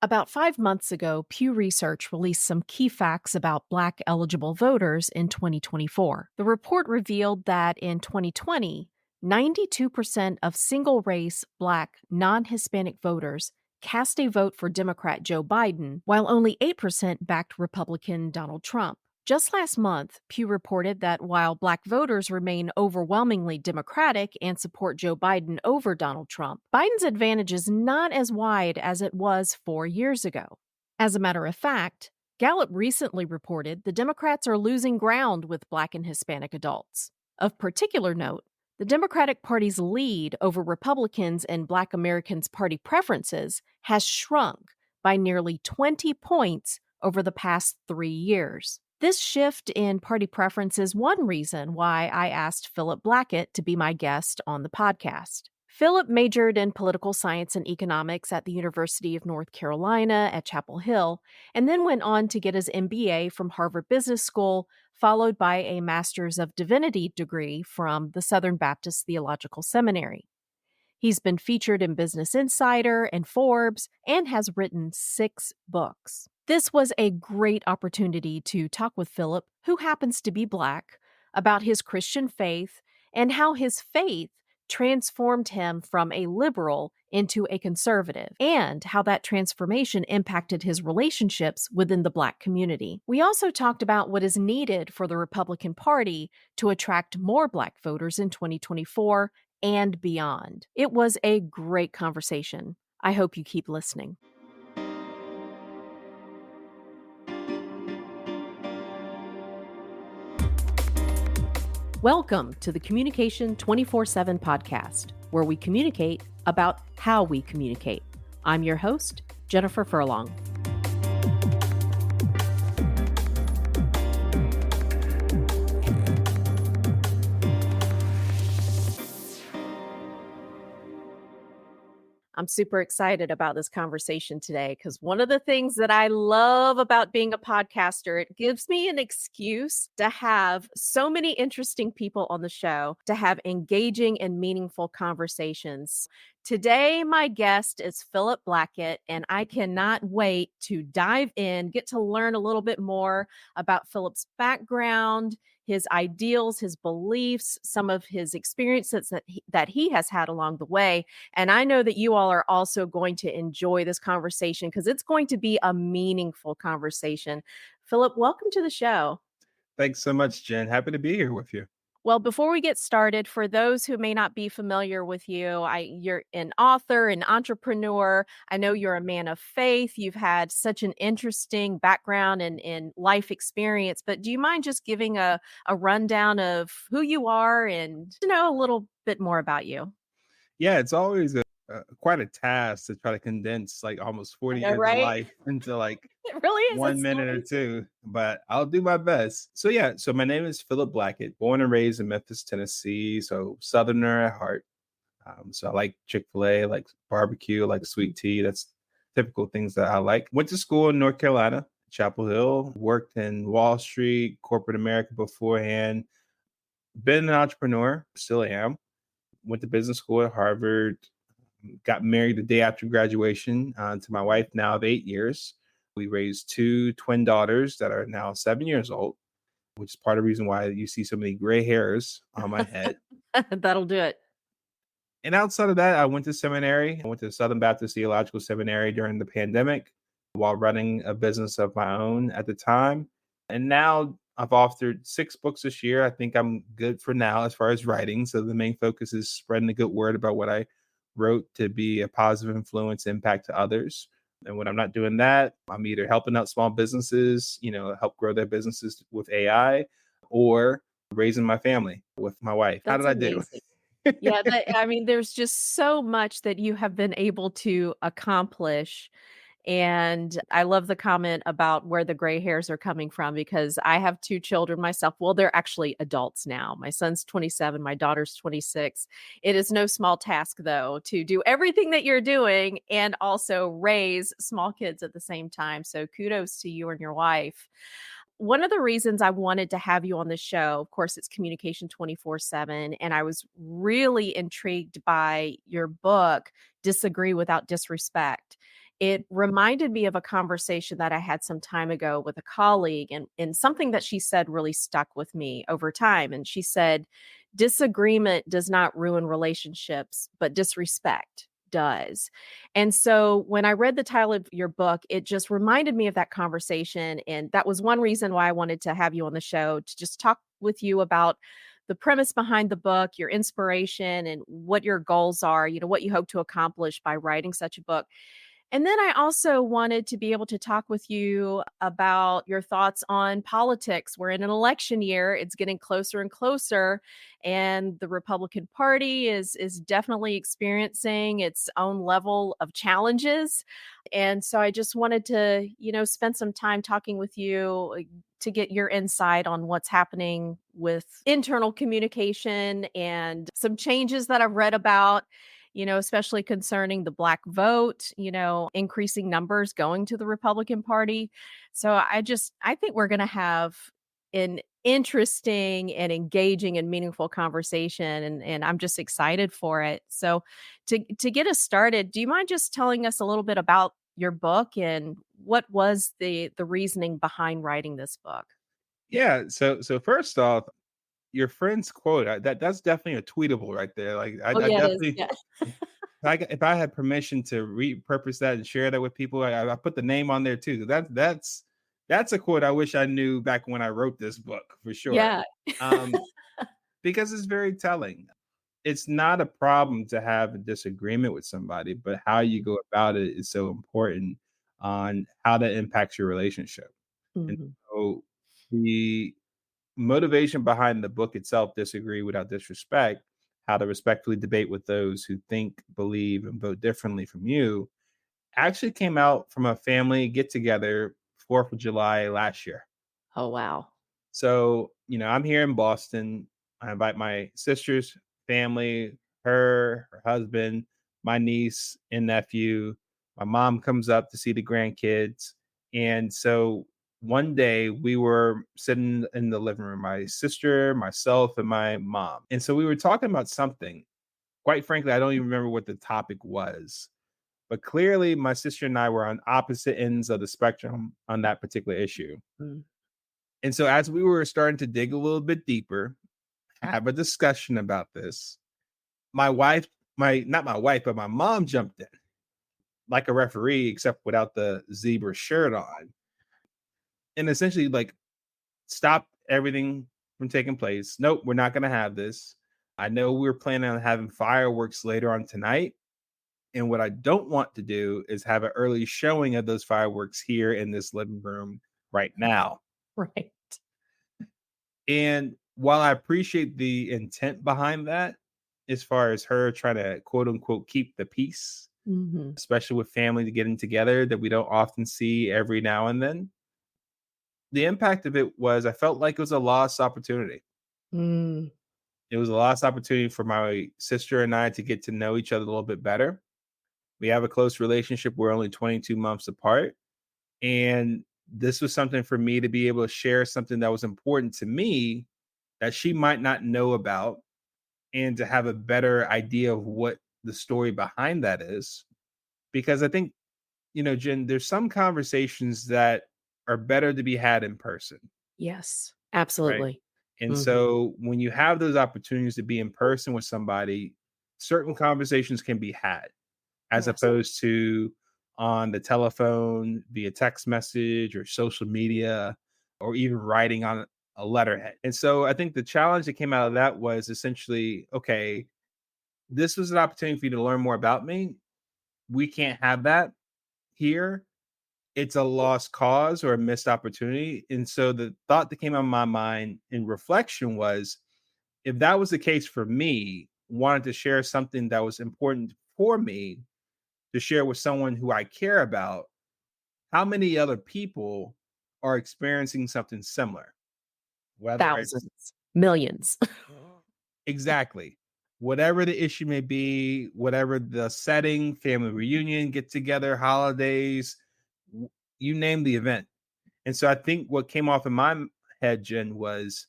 About 5 months ago, Pew Research released some key facts about Black eligible voters in 2024. The report revealed that in 2020, 92% of single race Black non Hispanic voters cast a vote for Democrat Joe Biden, while only 8% backed Republican Donald Trump. Just last month, Pew reported that while Black voters remain overwhelmingly Democratic and support Joe Biden over Donald Trump, Biden's advantage is not as wide as it was 4 years ago. As a matter of fact, Gallup recently reported the Democrats are losing ground with Black and Hispanic adults. Of particular note, the Democratic Party's lead over Republicans and Black Americans' party preferences has shrunk by nearly 20 points over the past 3 years. This shift in party preference is one reason why I asked Philip Blackett to be my guest on the podcast. Philip majored in political science and economics at the University of North Carolina at Chapel Hill, and then went on to get his MBA from Harvard Business School, followed by a Master's of Divinity degree from the Southern Baptist Theological Seminary. He's been featured in Business Insider and Forbes and has written 6 books. This was a great opportunity to talk with Philip, who happens to be Black, about his Christian faith and how his faith transformed him from a liberal into a conservative, and how that transformation impacted his relationships within the Black community. We also talked about what is needed for the Republican Party to attract more Black voters in 2024 and beyond. It was a great conversation. I hope you keep listening. Welcome to the Communication 24/7 podcast, where we communicate about how we communicate. I'm your host, Jennifer Furlong. I'm super excited about this conversation today because one of the things that I love about being a podcaster, it gives me an excuse to have so many interesting people on the show, to have engaging and meaningful conversations. Today, my guest is Philip Blackett, and I cannot wait to dive in, get to learn a little bit more about Philip's background, his ideals, his beliefs, some of his experiences that he has had along the way. And I know that you all are also going to enjoy this conversation because it's going to be a meaningful conversation. Philip, welcome to the show. Thanks so much, Jen. Happy to be here with you. Well, before we get started, for those who may not be familiar with you, you're an author, an entrepreneur. I know you're a man of faith. You've had such an interesting background and life experience, but do you mind just giving a rundown of who you are and to know a little bit more about you? Yeah, it's always quite a task to try to condense like almost 40 I know, years of right? life into like It really is. 1 minute or two, but I'll do my best. So my name is Philip Blackett, born and raised in Memphis, Tennessee. So Southerner at heart. So I like Chick-fil-A, like barbecue, like sweet tea. That's typical things that I like. Went to school in North Carolina, Chapel Hill, worked in Wall Street, corporate America beforehand, been an entrepreneur, still am. Went to business school at Harvard, got married the day after graduation to my wife now of 8 years. We raised 2 twin daughters that are now 7 years old, which is part of the reason why you see so many gray hairs on my head. That'll do it. And outside of that, I went to seminary. I went to Southern Baptist Theological Seminary during the pandemic while running a business of my own at the time. And now I've authored 6 books this year. I think I'm good for now as far as writing. So the main focus is spreading the good word about what I wrote to be a positive influence, impact to others. And when I'm not doing that, I'm either helping out small businesses, help grow their businesses with AI, or raising my family with my wife. How That's did I do? amazing. Yeah, there's just so much that you have been able to accomplish. And I love the comment about where the gray hairs are coming from because I have 2 children myself. Well, they're actually adults now. My son's 27, my daughter's 26. It is no small task, though, to do everything that you're doing and also raise small kids at the same time. So kudos to you and your wife. One of the reasons I wanted to have you on the show, of course, it's Communication 24/7. And I was really intrigued by your book, Disagree Without Disrespect. it reminded me of a conversation that I had some time ago with a colleague, and something that she said really stuck with me over time. And she said, disagreement does not ruin relationships, but disrespect does. And so when I read the title of your book, it just reminded me of that conversation. And that was one reason why I wanted to have you on the show to just talk with you about the premise behind the book, your inspiration, and what your goals are, what you hope to accomplish by writing such a book. And then I also wanted to be able to talk with you about your thoughts on politics. We're in an election year. It's getting closer and closer, and the Republican Party is definitely experiencing its own level of challenges. And so I just wanted to, spend some time talking with you to get your insight on what's happening with internal communication and some changes that I've read about, especially concerning the Black vote, increasing numbers going to the Republican Party. So I think we're going to have an interesting and engaging and meaningful conversation, and I'm just excited for it. So to get us started, do you mind just telling us a little bit about your book and what was the reasoning behind writing this book? Yeah. So first off, your friend's quote, that's definitely a tweetable right there. Like Oh, I yeah, it is. definitely, Yeah. if I had permission to repurpose that and share that with people, I put the name on there too. That's a quote I wish I knew back when I wrote this book for sure. Yeah. Um, because it's very telling. It's not a problem to have a disagreement with somebody, but how you go about it is so important on how that impacts your relationship. And Mhm. so the motivation behind the book itself, Disagree Without Disrespect, how to respectfully debate with those who think, believe, and vote differently from you, actually came out from a family get together 4th of July last year. Oh, wow. So, I'm here in Boston. I invite my sister's family, her husband, my niece and nephew. My mom comes up to see the grandkids. And so one day we were sitting in the living room, my sister, myself, and my mom. And so we were talking about something. Quite frankly, I don't even remember what the topic was. But clearly, my sister and I were on opposite ends of the spectrum on that particular issue. Mm. And so as we were starting to dig a little bit deeper, have a discussion about this, my wife, my not my wife, but my mom jumped in like a referee, except without the zebra shirt on, and essentially like stop everything from taking place. Nope, we're not gonna have this. I know we're planning on having fireworks later on tonight. And what I don't want to do is have an early showing of those fireworks here in this living room right now. Right. And while I appreciate the intent behind that, as far as her trying to quote unquote keep the peace, Mhm. especially with family getting together that we don't often see every now and then, the impact of it was I felt like it was a lost opportunity. Mm. It was a lost opportunity for my sister and I to get to know each other a little bit better. We have a close relationship. We're only 22 months apart. And this was something for me to be able to share something that was important to me that she might not know about and to have a better idea of what the story behind that is. Because I think, Jen, there's some conversations that are better to be had in person, Yes, right? absolutely. And Mhm. so when you have those opportunities to be in person with somebody, certain conversations can be had as Yes. opposed to on the telephone, via text message or social media, or even writing on a letterhead. And so I think the challenge that came out of that was essentially okay, this was an opportunity for you to learn more about me. We can't have that here. It's a lost cause or a missed opportunity. And so the thought that came on my mind in reflection was if that was the case for me, wanted to share something that was important for me to share with someone who I care about, how many other people are experiencing something similar? Whether it's Thousands, millions. exactly whatever the issue may be, whatever the setting, family reunion, get together, holidays, you name the event. And so I think what came off in my head, Jen, was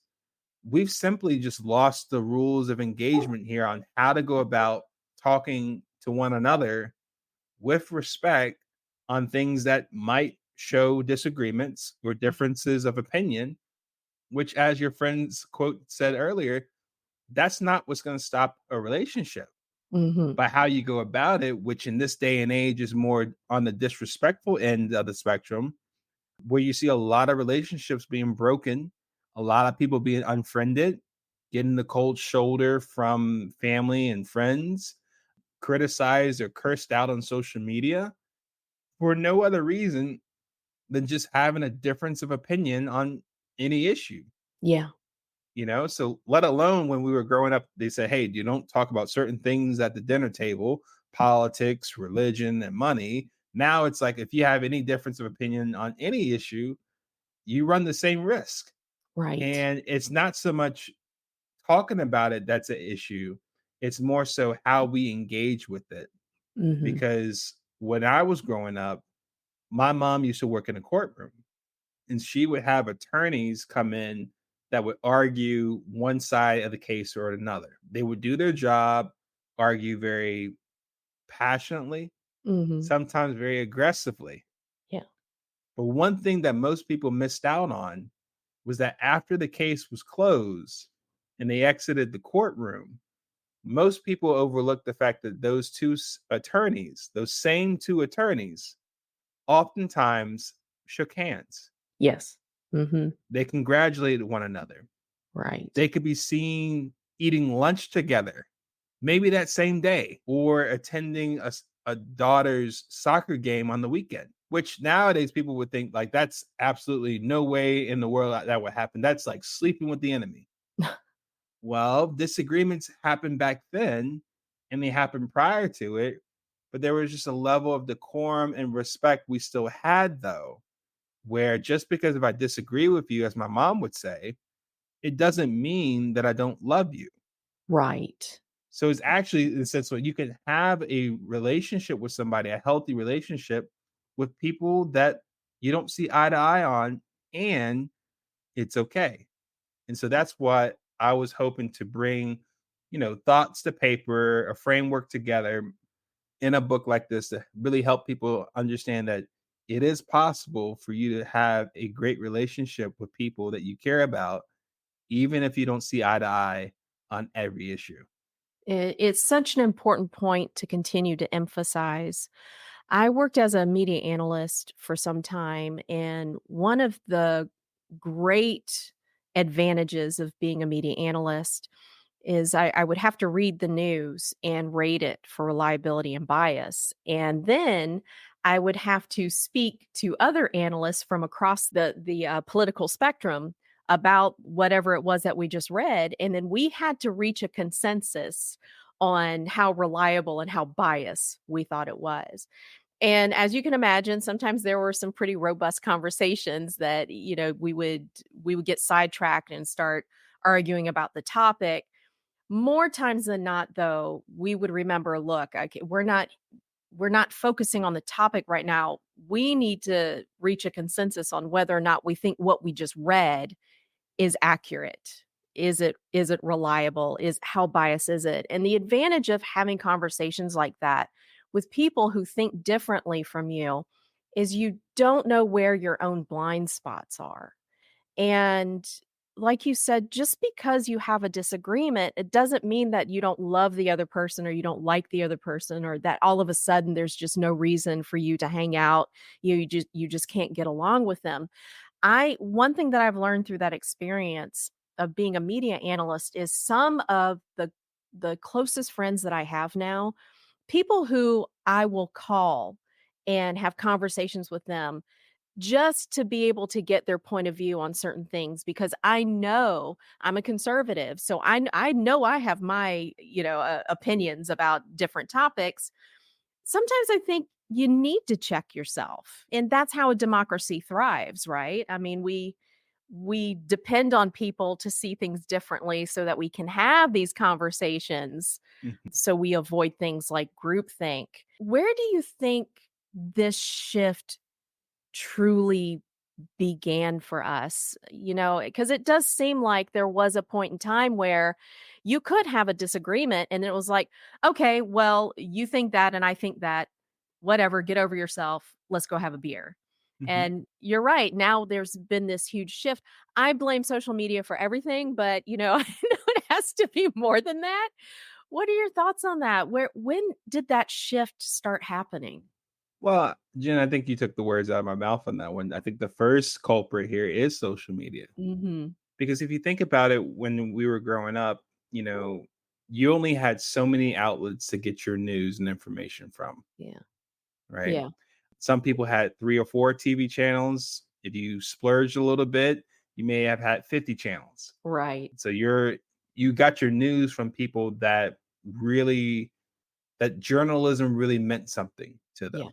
we've simply just lost the rules of engagement here on how to go about talking to one another with respect on things that might show disagreements or differences of opinion, which, as your friend's quote said earlier, that's not what's going to stop a relationship. Hmm. But how you go about it, which in this day and age is more on the disrespectful end of the spectrum, where you see a lot of relationships being broken, a lot of people being unfriended, getting the cold shoulder from family and friends, criticized or cursed out on social media for no other reason than just having a difference of opinion on any issue. Yeah. So let alone when we were growing up, they said, hey, you don't talk about certain things at the dinner table, politics, religion, and money. Now it's like if you have any difference of opinion on any issue, you run the same risk. Right. And it's not so much talking about it that's an issue. It's more so how we engage with it. Hmm. Because when I was growing up, my mom used to work in a courtroom, and she would have attorneys come in that would argue one side of the case or another. They would do their job, argue very passionately, Hmm. sometimes very aggressively. Yeah. But one thing that most people missed out on was that after the case was closed and they exited the courtroom, most people overlooked the fact that those attorneys, those same two attorneys, oftentimes shook hands. Yes. Hmm. They congratulated one another. Right. They could be seen eating lunch together, maybe that same day, or attending a daughter's soccer game on the weekend, which nowadays people would think like that's absolutely no way in the world that would happen. That's like sleeping with the enemy. Well, disagreements happened back then and they happened prior to it, but there was just a level of decorum and respect we still had, though, where just because if I disagree with you, as my mom would say, it doesn't mean that I don't love you. Right. So it's actually in the sense where you can have a relationship with somebody, a healthy relationship with people that you don't see eye to eye on, and it's okay. And so that's what I was hoping to bring, thoughts to paper, a framework together in a book like this to really help people understand that it is possible for you to have a great relationship with people that you care about, even if you don't see eye to eye on every issue. It's such an important point to continue to emphasize. I worked as a media analyst for some time, and one of the great advantages of being a media analyst is I would have to read the news and rate it for reliability and bias. And then I would have to speak to other analysts from across the political spectrum about whatever it was that we just read. And then we had to reach a consensus on how reliable and how biased we thought it was. And as you can imagine, sometimes there were some pretty robust conversations that, we would get sidetracked and start arguing about the topic. More times than not, though, we would remember, look, okay, we're not focusing on the topic right now. We need to reach a consensus on whether or not we think what we just read is accurate. Is it reliable? Is how biased is it? And the advantage of having conversations like that with people who think differently from you is you don't know where your own blind spots are. And like you said, just because you have a disagreement, it doesn't mean that you don't love the other person or you don't like the other person or that all of a sudden there's just no reason for you to hang out. You just can't get along with them. I One thing that I've learned through that experience of being a media analyst is some of the closest friends that I have now, people who I will call and have conversations with them just to be able to get their point of view on certain things because I know I'm a conservative. So I know I have my, opinions about different topics. Sometimes I think you need to check yourself. And that's how a democracy thrives, right? I mean, we depend on people to see things differently so that we can have these conversations Mhm. so we avoid things like groupthink. Where do you think this shift truly began for us? Because it does seem like there was a point in time where you could have a disagreement and it was like, okay, well, you think that and I think that. whatever, get over yourself. Let's go have a beer. Mhm. And you're right. Now there's been this huge shift. I blame social media for everything, but I know it has to be more than that. What are your thoughts on that? When did that shift start happening? Well, Jen, I think you took the words out of my mouth on that one. I think the first culprit here is social media. Mhm. Because if you think about it, when we were growing up, you know, you only had so many outlets to get your news and information from, Yeah. right? Yeah. Some people had 3 or 4 TV channels. If you splurged a little bit, you may have had 50 channels. Right. So you got your news from people really that journalism really meant something to Yeah. them,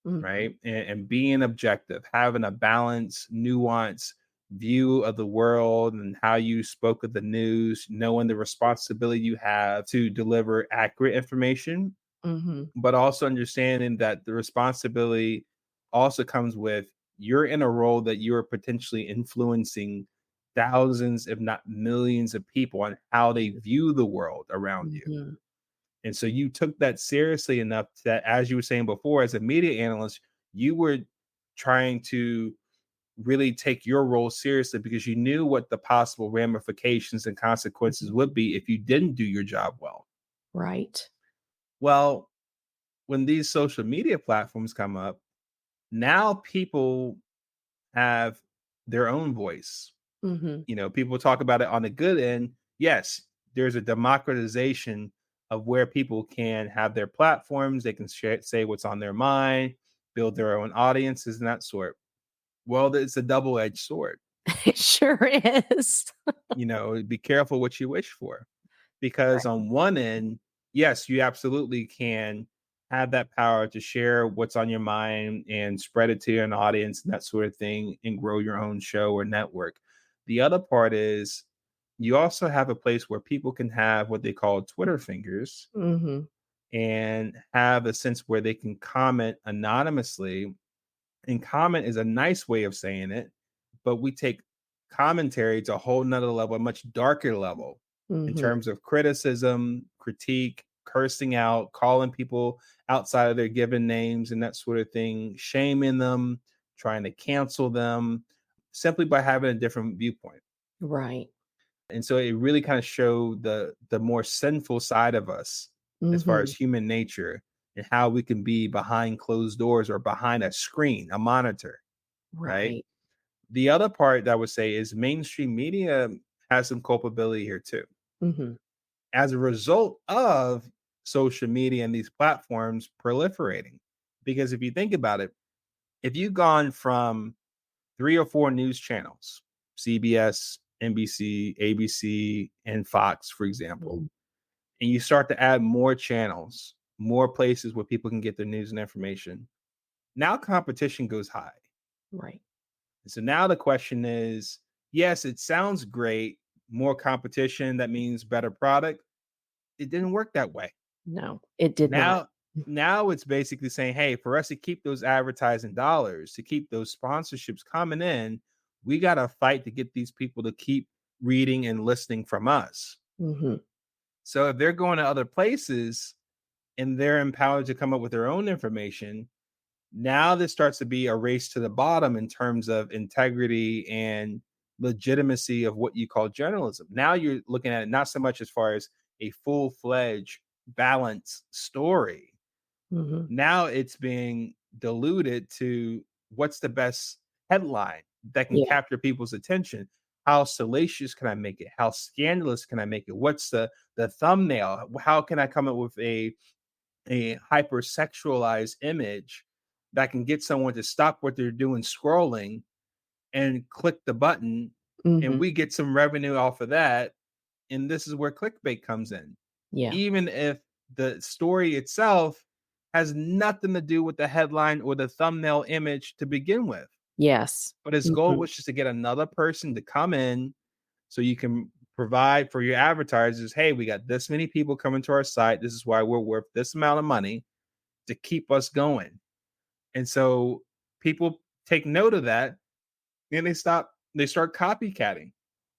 Mhm. right? And being objective, having a balanced, nuanced view of the world and how you spoke of the news, knowing the responsibility you have to deliver accurate information, Mhm. but also understanding that the responsibility also comes with you're in a role that you're potentially influencing thousands, if not millions of people on how they view the world around you. Mhm. And so you took that seriously enough that, as you were saying before, as a media analyst, you were trying to really take your role seriously because you knew what the possible ramifications and consequences Mhm. would be if you didn't do your job well. Right. Well, when these social media platforms come up, now people have their own voice. Mhm. You know, people talk about it on the good end. Yes, there's a democratization of where people can have their platforms, they can say what's on their mind, build their own audiences and that sort. Well, it's a double-edged sword. It sure is. You know, be careful what you wish for. Because Right. on one end, yes, you absolutely can have that power to share what's on your mind and spread it to an audience and that sort of thing and grow your own show or network. The other part is you also have a place where people can have what they call Twitter fingers Mhm. and have a sense where they can comment anonymously, and comment is a nice way of saying it, but we take commentary to a whole nother level, a much darker level in Mhm. terms of criticism, critique, cursing out, calling people outside of their given names and that sort of thing, shaming them, trying to cancel them simply by having a different viewpoint. Right. And so it really kind of showed the more sinful side of us as far as Mhm. human nature and how we can be behind closed doors or behind a screen, a monitor, right? Right. The other part that I would say is mainstream media has some culpability here too. Mhm. As a result of social media and these platforms proliferating. Because if you think about it, if you've gone from 3 or 4 news channels, CBS, NBC, ABC, and Fox, for example, Mhm. and you start to add more channels, more places where people can get their news and information, now competition goes high. Right. So now the question is, yes, it sounds great. More competition, that means better product. It didn't work that way. No, it did not. Now, now it's basically saying, hey, for us to keep those advertising dollars, to keep those sponsorships coming in, we got to fight to get these people to keep reading and listening from us. Mhm. So if they're going to other places and they're empowered to come up with their own information, now this starts to be a race to the bottom in terms of integrity and legitimacy of what you call journalism. Now you're looking at it not so much as far as a full-fledged balanced story. Mhm. Now it's being diluted to what's the best headline that can Yeah. capture people's attention. How salacious can I make it? How scandalous can I make it? What's the thumbnail? How can I come up with a hypersexualized image that can get someone to stop what they're doing scrolling and click the button, and Mhm. we get some revenue off of that. And this is where clickbait comes in. Yeah. Even if the story itself has nothing to do with the headline or the thumbnail image to begin with. Yes. But his goal Mhm. was just to get another person to come in so you can provide for your advertisers, hey, we got this many people coming to our site. This is why we're worth this amount of money to keep us going. And so people take note of that and they start copycatting.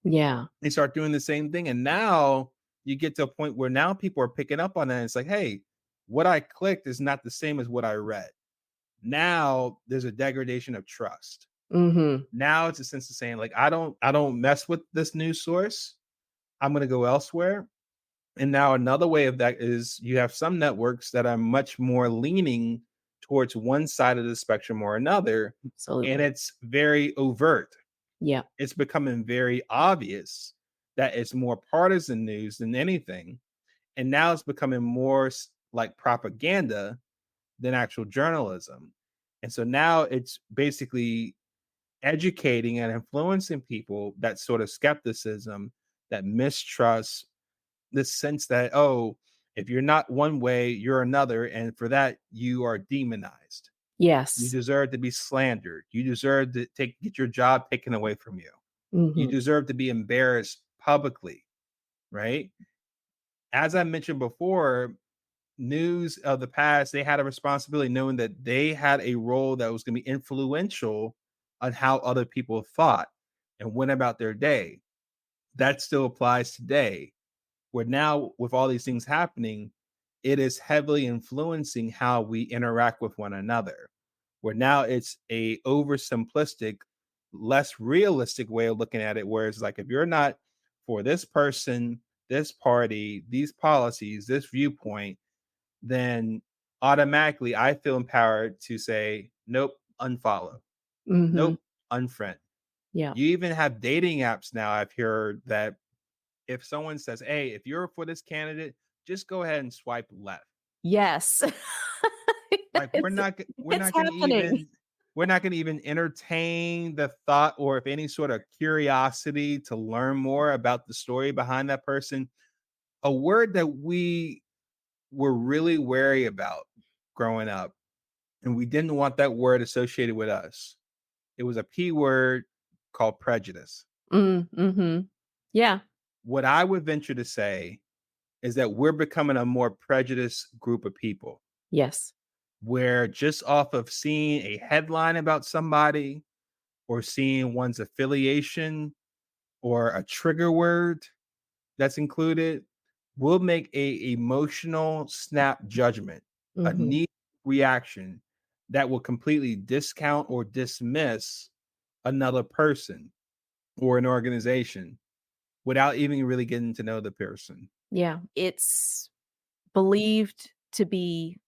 Yeah. They start doing the same thing. And now you get to a point where now people are picking up on that. It's like, hey, what I clicked is not the same as what I read. Now there's a degradation of trust. Mhm. Now it's a sense of saying, like, I don't mess with this news source. I'm gonna go elsewhere. And now another way of that is you have some networks that are much more leaning towards one side of the spectrum or another, and Absolutely. it's very overt. Yeah. It's becoming very obvious that it's more partisan news than anything. And now it's becoming more like propaganda than actual journalism. And so now it's basically educating and influencing people that sort of skepticism, that mistrust, this sense that, oh, if you're not one way, you're another. And for that, you are demonized. You Yes. deserve to be slandered. You deserve to get your job taken away from you. You Mhm. deserve to be embarrassed publicly, right? As I mentioned before, news of the past, they had a responsibility knowing that they had a role that was going to be influential on how other people thought and went about their day. That still applies today, where now with all these things happening, it is heavily influencing how we interact with one another. Where now it's a oversimplistic, less realistic way of looking at it. Whereas, like, if you're not for this person, this party, these policies, this viewpoint, then automatically I feel empowered to say, nope, unfollow, Mhm. nope, unfriend. Yeah. You even have dating apps now. I've heard that if someone says, hey, if you're for this candidate, just go ahead and swipe left. Yes. Like It's we're it's not going to happening. even entertain the thought or if any sort of curiosity to learn more about the story behind that person. A word that we were really wary about growing up, and we didn't want that word associated with us. It was a P word called prejudice. Mhm. Yeah. What I would venture to say is that we're becoming a more prejudiced group of people, Yes. where just off of seeing a headline about somebody or seeing one's affiliation or a trigger word that's included, we'll make a emotional snap judgment, a Mhm. knee reaction that will completely discount or dismiss another person or an organization without even really getting to know the person. Yeah. It's believed to be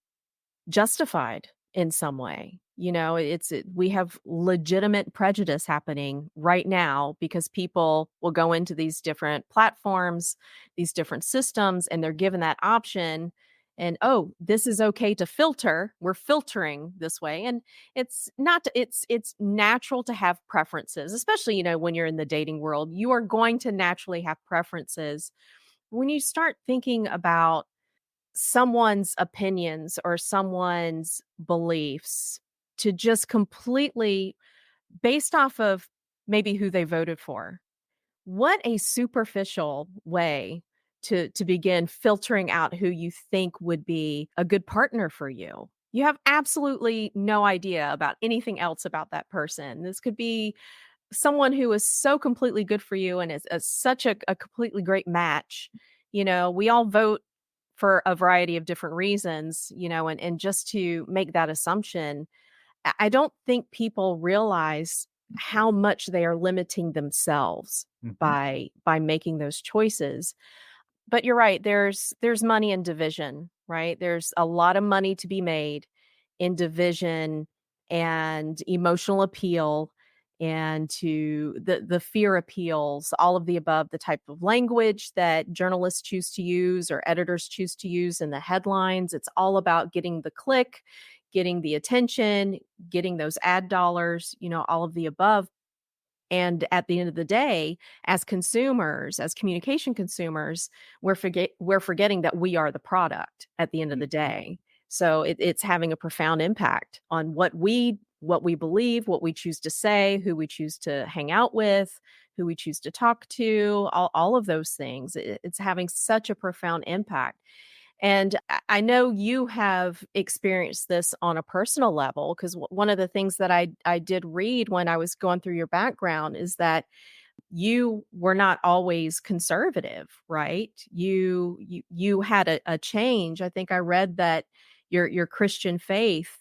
justified in some way. We have legitimate prejudice happening right now because people will go into these different platforms, these different systems, and they're given that option. And oh, this is okay to filter. We're filtering this way. And it's not, it's natural to have preferences, especially, when you're in the dating world, you are going to naturally have preferences. When you start thinking about someone's opinions or someone's beliefs to just completely based off of maybe who they voted for. What a superficial way to begin filtering out who you think would be a good partner for you. You have absolutely no idea about anything else about that person. This could be someone who is so completely good for you and is such a completely great match. We all vote for a variety of different reasons, and just to make that assumption, I don't think people realize how much they are limiting themselves Mhm. by making those choices. But you're right, there's money in division, right? There's a lot of money to be made in division and emotional appeal and to the fear appeals, all of the above, the type of language that journalists choose to use or editors choose to use in the headlines. It's all about getting the click, getting the attention, getting those ad dollars, all of the above. And at the end of the day, as consumers, as communication consumers, we're forgetting that we are the product at the end of the Mhm. day. So it's having a profound impact on what we believe, what we choose to say, who we choose to hang out with, who we choose to talk to, all of those things. It's having such a profound impact. And I know you have experienced this on a personal level because one of the things that I did read when I was going through your background is that You were not always conservative, right? You had a change. I think I read that your Christian faith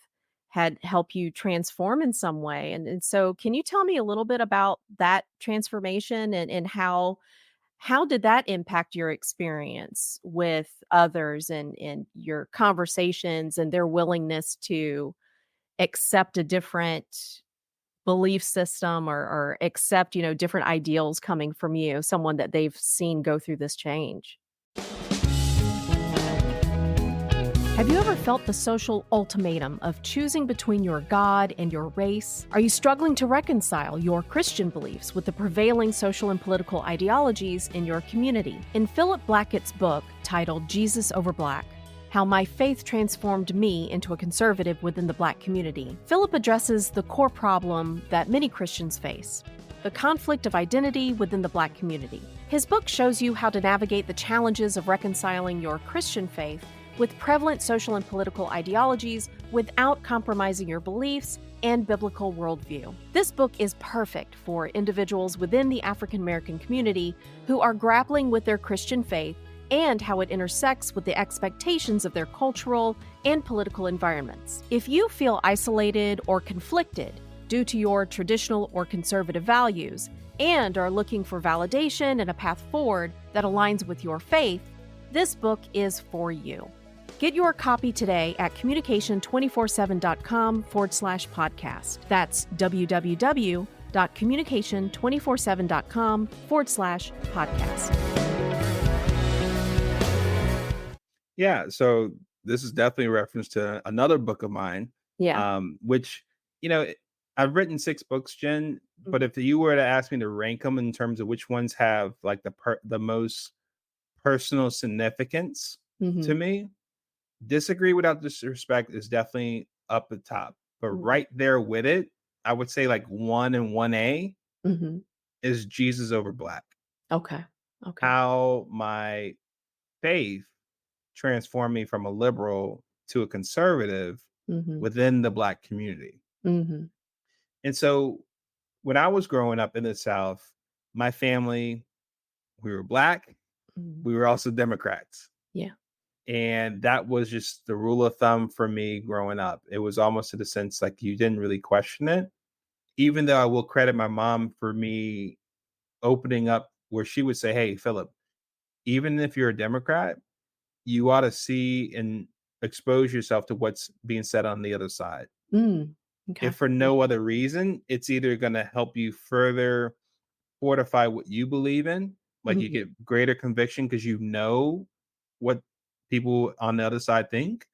had helped you transform in some way. And so can you tell me a little bit about that transformation and how did that impact your experience with others and your conversations and their willingness to accept a different belief system or accept, different ideals coming from you, someone that they've seen go through this change? Have you ever felt the social ultimatum of choosing between your God and your race? Are you struggling to reconcile your Christian beliefs with the prevailing social and political ideologies in your community? In Philip Blackett's book titled Jesus Over Black, How My Faith Transformed Me into a Conservative Within the Black Community, Philip addresses the core problem that many Christians face: the conflict of identity within the Black community. His book shows you how to navigate the challenges of reconciling your Christian faith with prevalent social and political ideologies without compromising your beliefs and biblical worldview. This book is perfect for individuals within the African American community who are grappling with their Christian faith and how it intersects with the expectations of their cultural and political environments. If you feel isolated or conflicted due to your traditional or conservative values and are looking for validation and a path forward that aligns with your faith, this book is for you. Get your copy today at communication247.com/podcast. That's www.communication247.com/podcast. Yeah, so this is definitely a reference to another book of mine, Yeah. which, you know, I've written 6 books, Jen, but if you were to ask me to rank them in terms of which ones have like the most personal significance to Mhm. me, Disagree Without Disrespect is definitely up the top. But Mhm. right there with it, I would say like 1 and 1A Mhm. is Jesus Over Black. Okay. Okay. How my faith transformed me from a liberal to a conservative Mhm. within the Black community. Mhm. And so when I was growing up in the South, my family, we were Black, Mhm. we were also Democrats. Yeah. And that was just the rule of thumb for me growing up. It was almost in the sense like you didn't really question it, even though I will credit my mom for me opening up where she would say, "Hey, Philip, even if you're a Democrat, you ought to see and expose yourself to what's being said on the other side. Mm. If Okay. for Yeah. no other reason, it's either going to help you further fortify what you believe in, like you Mhm. get greater conviction because you know what people on the other side think,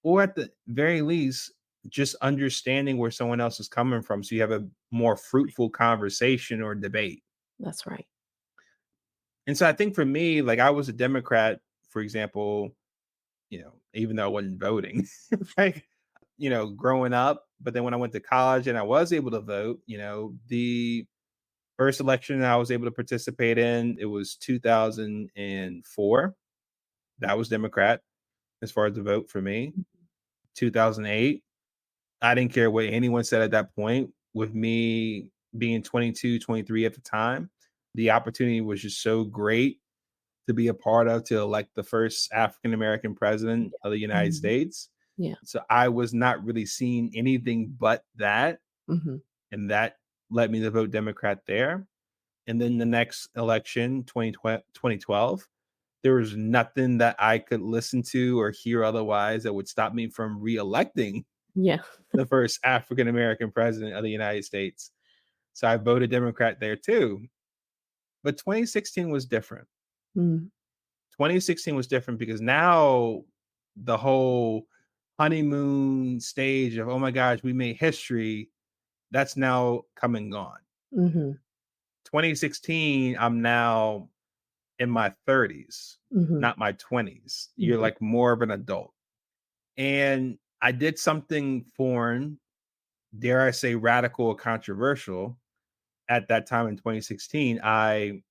or at the very least, just understanding where someone else is coming from so you have a more fruitful conversation or debate." That's right. And so I think for me, like I was a Democrat, for example, even though I wasn't voting, right? Growing up. But then when I went to college and I was able to vote, the first election I was able to participate in, it was 2004. That was Democrat as far as the vote for me. 2008, I didn't care what anyone said at that point. With me being 22, 23 at the time, the opportunity was just so great to be a part of to elect the first African American president of the United Mhm. States. Yeah. So I was not really seeing anything but that. Mhm. And that led me to vote Democrat there. And then the next election, 2012, there was nothing that I could listen to or hear otherwise that would stop me from reelecting Yeah. the first African American president of the United States. So I voted Democrat there too. But 2016 was different. Mm. 2016 was different because now the whole honeymoon stage of, oh my gosh, we made history, that's now come and gone. Mhm. 2016, I'm now in my 30s, Mhm. not my 20s. You're Mhm. like more of an adult. And I did something foreign, dare I say radical or controversial at that time in 2016. I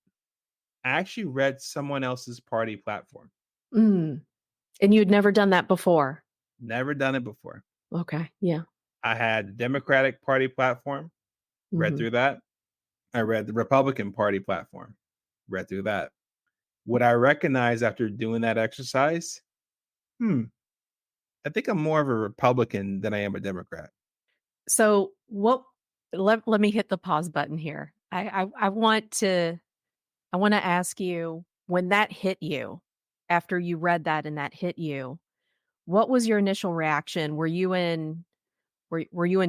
actually read someone else's party platform. Mm. And you'd never done that before? Never done it before. Okay. Yeah. I had the Democratic Party platform, read Mhm. through that. I read the Republican Party platform, read through that. What I recognized after doing that exercise, hmm, I think I'm more of a Republican than I am a Democrat. So, what let me hit the pause button here. I want to ask you, when that hit you, after you read that and that hit you, what was your initial reaction? Were you in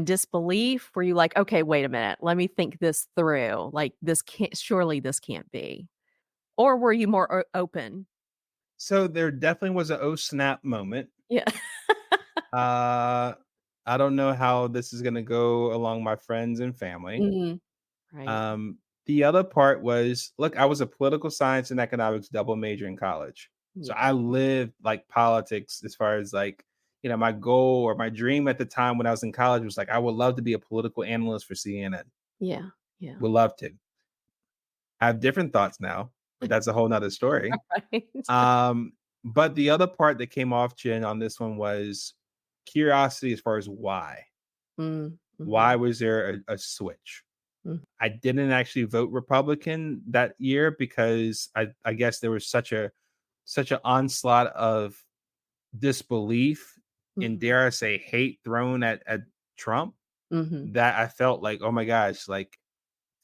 disbelief? Were you like, "Okay, wait a minute. Let me think this through. Like this can't be." Or were you more open? So there definitely was a oh snap moment. Yeah. Uh, I don't know how this is gonna go along my friends and family. Mhm. Right. Um, the other part was, look, I was a political science and economics double major in college. So Yeah. I lived like politics as far as like, my goal or my dream at the time when I was in college was like, I would love to be a political analyst for CNN. Yeah. Yeah. Would love to. I have different thoughts now, but that's a whole nother story. Right. Um, but the other part that came off Jen on this one was curiosity as far as why. Mm, Why mhm, was there a switch? mm, I didn't actually vote Republican that year because I guess there was such an onslaught of disbelief and, mhm, dare I say, hate thrown at Trump mhm, that I felt like, oh my gosh, like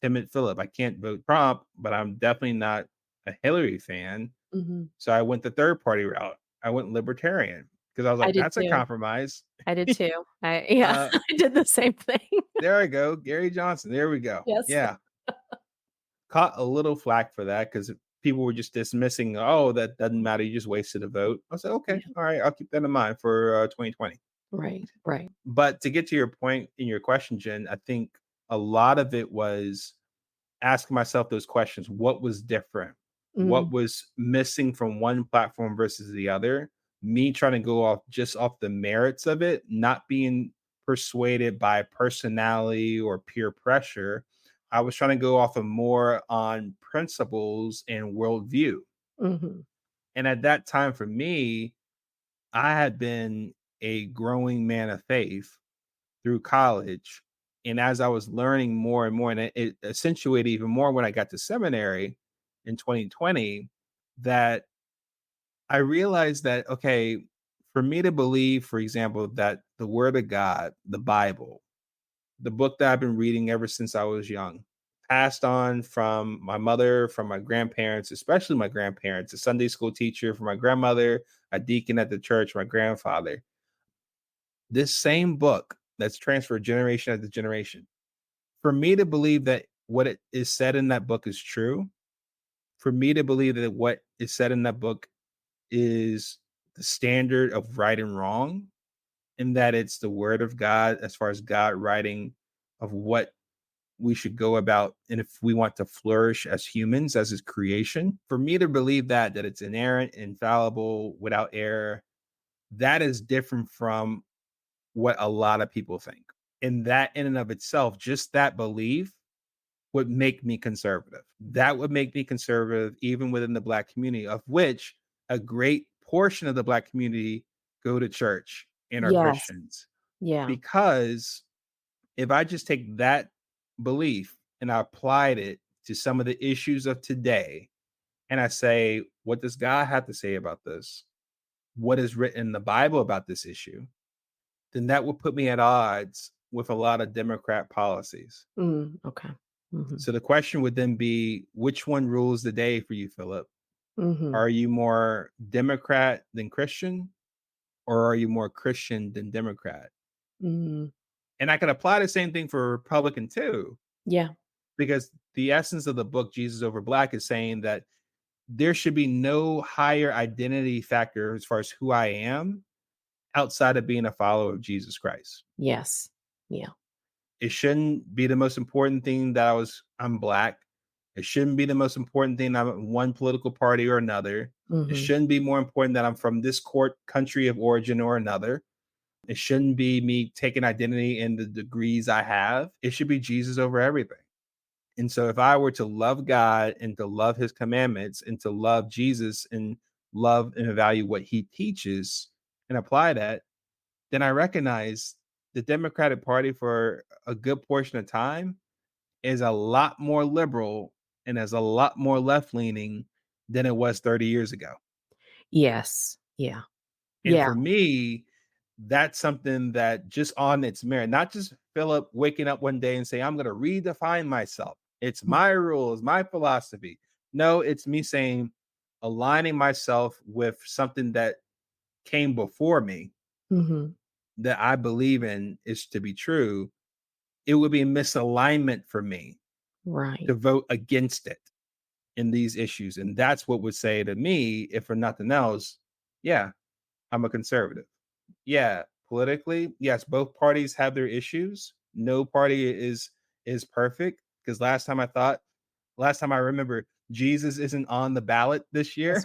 Timid Philip, I can't vote Trump, but I'm definitely not a Hillary fan. mhm. So I went the third party route. I went libertarian because I was I like, did that's a too. compromise. I did too. I yeah, uh, I did the same thing. there I go, Gary Johnson. There we go. Yes. Yeah, caught a little flack for that because people were just dismissing, "Oh, that doesn't matter, you just wasted a vote." I said, "Okay, Yeah. all right, I'll keep that in mind for, 2020." Right, right. But to get to your point in your question, Jen, I think a lot of it was asking myself those questions. What was different? What Mm, was missing from one platform versus the other? Me trying to go off just off the merits of it, not being persuaded by personality or peer pressure. I was trying to go off of more on principles and worldview. mhm, And at that time for me, I had been a growing man of faith through college. And as I was learning more and more, and it accentuated even more when I got to seminary in 2020, that I realized that, okay, for me to believe, for example, that the word of God, the Bible, the book that I've been reading ever since I was young, passed on from my mother, from my grandparents, especially my grandparents, a Sunday school teacher, from my grandmother, a deacon at the church, my grandfather. This same book that's transferred generation after generation. For me to believe that what it is said in that book is true, for me to believe that what is said in that book is the standard of right and wrong, and that it's the word of God as far as God writing of what we should go about and if we want to flourish as humans as his creation, for me to believe that it's inerrant, infallible, without error, that is different from what a lot of people think. And that in and of itself, just that belief would make me conservative. That would make me conservative even within the Black community, of which a great portion of the Black community go to church and are yes. Christians. Yeah. Because if I just take that belief and I applied it to some of the issues of today, and I say, what does God have to say about this? What is written in the Bible about this issue? Then that would put me at odds with a lot of Democrat policies. Okay. Mhm, So the question would then be, which one rules the day for you, Philip? mhm, Are you more Democrat than Christian, or are you more Christian than Democrat? mhm. And I can apply the same thing for Republican too, Yeah. because the essence of the book, Jesus Over Black, is saying that there should be no higher identity factor as far as who I am outside of being a follower of Jesus Christ. Yes. Yeah. It shouldn't be the most important thing that I'm black. It shouldn't be the most important thing I'm in one political party or another. It Mhm. shouldn't be more important that I'm from this court country of origin or another. It shouldn't be me taking identity in the degrees I have. It should be Jesus over everything. And so if I were to love God and to love his commandments and to love Jesus and love and value what he teaches and apply that, then I recognize the Democratic Party for a good portion of time is a lot more liberal and is a lot more left leaning than it was 30 years ago. Yes. Yeah. And Yeah. for me, that's something that just on its merit, not just Philip waking up one day and say, I'm going to redefine myself. It's my rules, my philosophy. No, it's me saying, aligning myself with something that came before me Mhm. that I believe in is to be true. It would be a misalignment for me Right. to vote against it in these issues. And that's what would say to me, if for nothing else, yeah, I'm a conservative. Yeah, politically, yes, both parties have their issues. No party is perfect because last time I remember Jesus isn't on the ballot this That's year,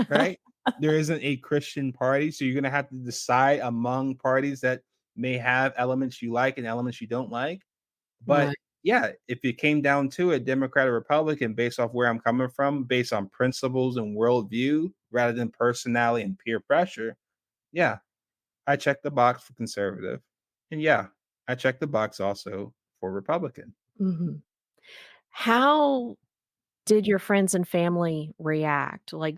right? There isn't a Christian party, so you're going to have to decide among parties that may have elements you like and elements you don't like. But Right. yeah, if it came down to it, Democrat or Republican, based off where I'm coming from, based on principles and worldview rather than personality and peer pressure, yeah, I check the box for conservative. And yeah, I check the box also for Republican. Mhm. How did your friends and family react? Like,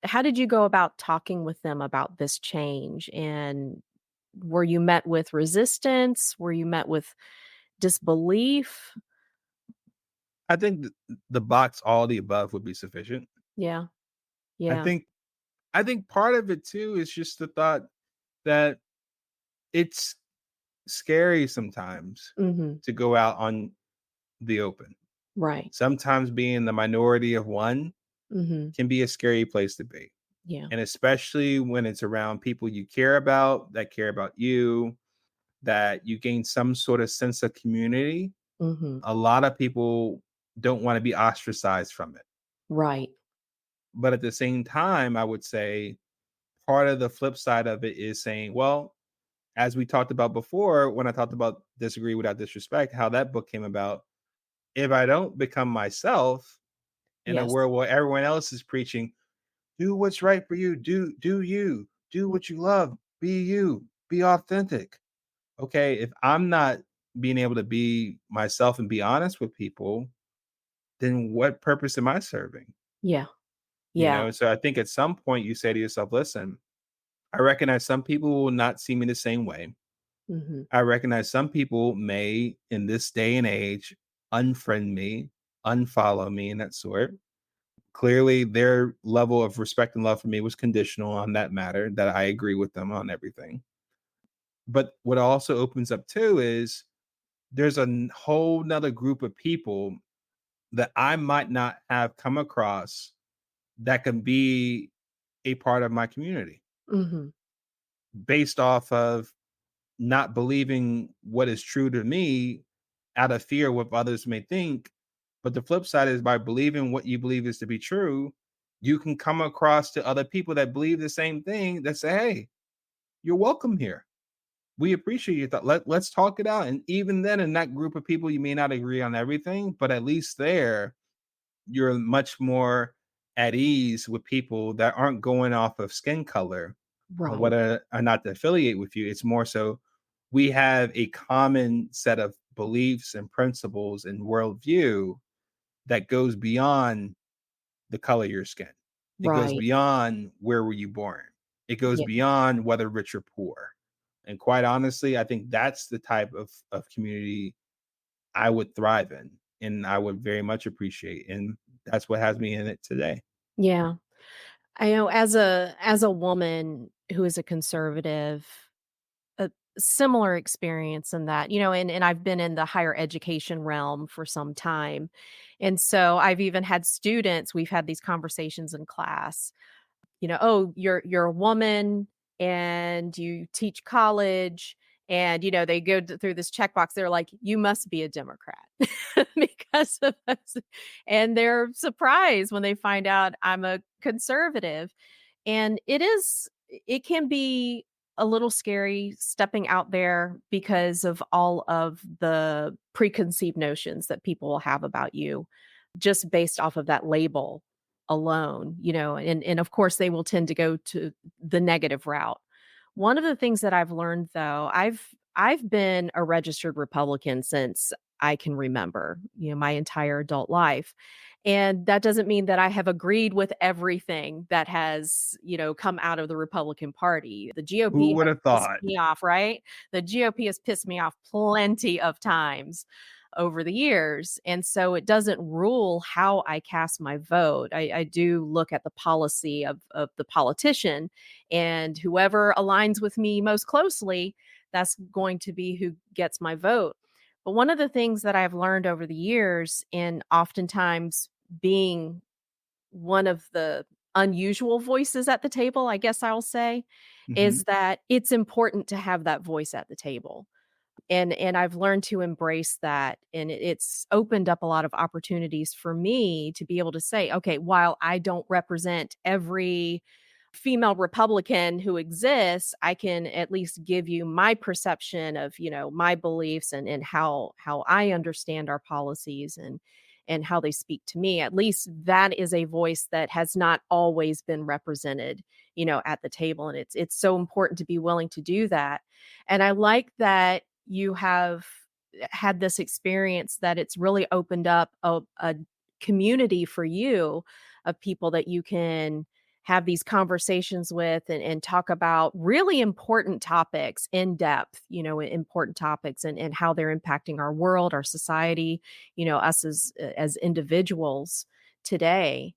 how did you go about talking with them about this change? And were you met with resistance? Were you met with disbelief? I think the box, all the above would be sufficient. Yeah. I Yeah. think I think part of it too is just the thought that it's scary sometimes Mhm. to go out on the open. Right. Sometimes being the minority of one Mhm. can be a scary place to be. Yeah. And especially when it's around people you care about, that care about you, that you gain some sort of sense of community. Mhm. A lot of people don't want to be ostracized from it. Right. But at the same time, I would say part of the flip side of it is saying, well, as we talked about before, when I talked about Disagree Without Disrespect, how that book came about, if I don't become myself in a Yes. world where everyone else is preaching, do what's right for you, do what you love, be authentic. Okay, if I'm not being able to be myself and be honest with people, then what purpose am I serving? Yeah. Yeah. So I think at some point you say to yourself, listen, I recognize some people will not see me the same way. Mhm. I recognize some people may, in this day and age, unfriend me, unfollow me, and that sort. Clearly, their level of respect and love for me was conditional on that matter, that I agree with them on everything. But what also opens up too is there's a whole nother group of people that I might not have come across that can be a part of my community Mhm. based off of not believing what is true to me out of fear of what others may think. But the flip side is by believing what you believe is to be true, you can come across to other people that believe the same thing that say, hey, you're welcome here. We appreciate your thought. Let's talk it out. And even then, in that group of people, you may not agree on everything, but at least there, you're much more at ease with people that aren't going off of skin color or Right. whether or not to affiliate with you. It's more so we have a common set of beliefs and principles and worldview that goes beyond the color of your skin. It goes Right. beyond where were you born. It goes Yeah. beyond whether rich or poor. And quite honestly, I think that's the type of community I would thrive in and I would very much appreciate. And that's what has me in it today. Yeah. I know as a woman who is a conservative, a similar experience in that, and I've been in the higher education realm for some time. And so I've even had students, we've had these conversations in class, "Oh, you're a woman and you teach college." And, they go through this checkbox. They're like, "You must be a Democrat," because of us. And they're surprised when they find out I'm a conservative. And it can be a little scary stepping out there because of all of the preconceived notions that people will have about you just based off of that label alone, and of course they will tend to go to the negative route. One of the things that I've learned though, I've been a registered Republican since I can remember, my entire adult life. And that doesn't mean that I have agreed with everything that has, come out of the Republican Party. The Who GOP would has have pissed thought? me off, right? The GOP has pissed me off plenty of times over the years. And so it doesn't rule how I cast my vote. I do look at the policy of the politician, and whoever aligns with me most closely, that's going to be who gets my vote. But one of the things that I've learned over the years, and oftentimes being one of the unusual voices at the table, I guess I'll say, Mhm. is that it's important to have that voice at the table. And I've learned to embrace that, and it's opened up a lot of opportunities for me to be able to say, okay, while I don't represent every female Republican who exists, I can at least give you my perception of, my beliefs and how I understand our policies and how they speak to me. At least that is a voice that has not always been represented, at the table. And it's so important to be willing to do that. And I like that you have had this experience, that it's really opened up a community for you of people that you can have these conversations with and talk about really important topics in depth, important topics and how they're impacting our world, our society, us as individuals today.